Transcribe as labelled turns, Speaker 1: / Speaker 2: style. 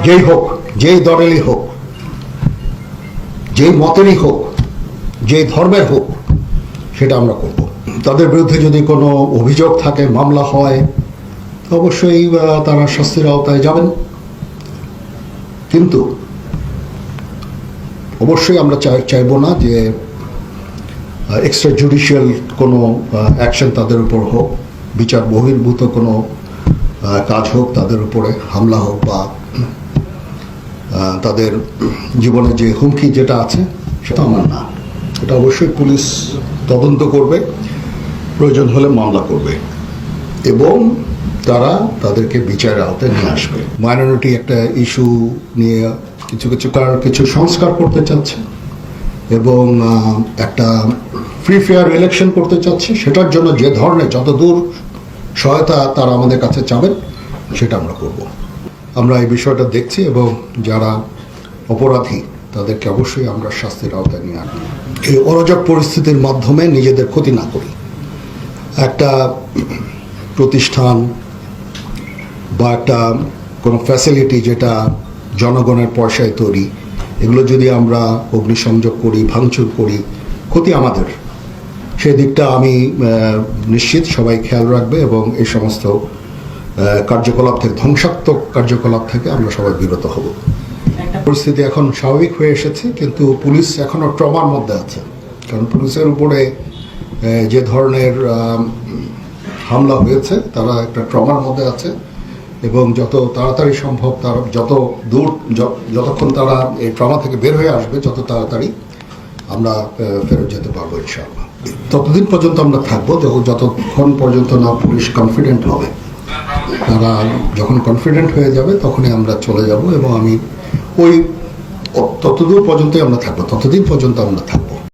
Speaker 1: যেই হোক, যেই দলেরই হোক, যেই মতেরই হোক, যেই ধর্মের হোক, সেটা আমরা করব। তাদের বিরুদ্ধে যদি কোনো অভিযোগ থাকে, মামলা হয়, অবশ্যই তারা শাস্তির আওতায় যাবেন। কিন্তু অবশ্যই আমরা চাইব না যে এক্সট্রা জুডিশিয়াল কোনো অ্যাকশন তাদের উপর হোক, বিচার বহির্ভূত কোনো কাজ হোক, তাদের উপরে হামলা হোক, বা তাদের জীবনে যে হুমকি যেটা আছে সেটা আমার না। এটা অবশ্যই পুলিশ তদন্ত করবে, প্রয়োজন হলে মামলা করবে এবং তারা তাদেরকে বিচারের আওতায় নিয়ে আসবে। মাইনরিটি একটা ইস্যু নিয়ে কিছু সংস্কার করতে চাচ্ছে এবং একটা ফ্রি ফেয়ার ইলেকশন করতে চাচ্ছে। সেটার জন্য যে ধরনের যতদূর সহায়তা তারা আমাদের কাছে চাবেন সেটা আমরা করব। আমরা এই বিষয়টা দেখছি এবং যারা অপরাধী তাদেরকে অবশ্যই আমরা শাস্তির আওতায় নিয়ে আনব। এই অরাজক পরিস্থিতির মাধ্যমে নিজেদের ক্ষতি না করি। একটা প্রতিষ্ঠান বা একটা কোনো ফ্যাসিলিটি যেটা জনগণের পয়সায় তৈরি, এগুলো যদি আমরা অগ্নিসংযোগ করি, ভাঙচুর করি, ক্ষতি আমাদের। সেদিকটা আমি নিশ্চিত সবাই খেয়াল রাখবে এবং এই সমস্ত কার্যকলাপ থেকে, ধ্বংসাত্মক কার্যকলাপ থেকে আমরা সবাই বিরত হব। পরিস্থিতি এখন স্বাভাবিক হয়ে এসেছে, কিন্তু পুলিশ এখনও ট্রমার মধ্যে আছে। কারণ পুলিশের উপরে যে ধরনের হামলা হয়েছে, তারা একটা ট্রমার মধ্যে আছে এবং যত তাড়াতাড়ি সম্ভব, তারা যতক্ষণ তারা এই ট্রমা থেকে বের হয়ে আসবে, যত তাড়াতাড়ি আমরা ফেরত যেতে পারবো ইনশাআল্লাহ। ততদিন পর্যন্ত আমরা থাকবো যতক্ষণ পর্যন্ত না পুলিশ কনফিডেন্ট হবে। তারা যখন কনফিডেন্ট হয়ে যাবে তখনই আমরা চলে যাব এবং আমি ততদূর পর্যন্তই আমরা থাকবো, ততদিন পর্যন্ত আমরা থাকবো।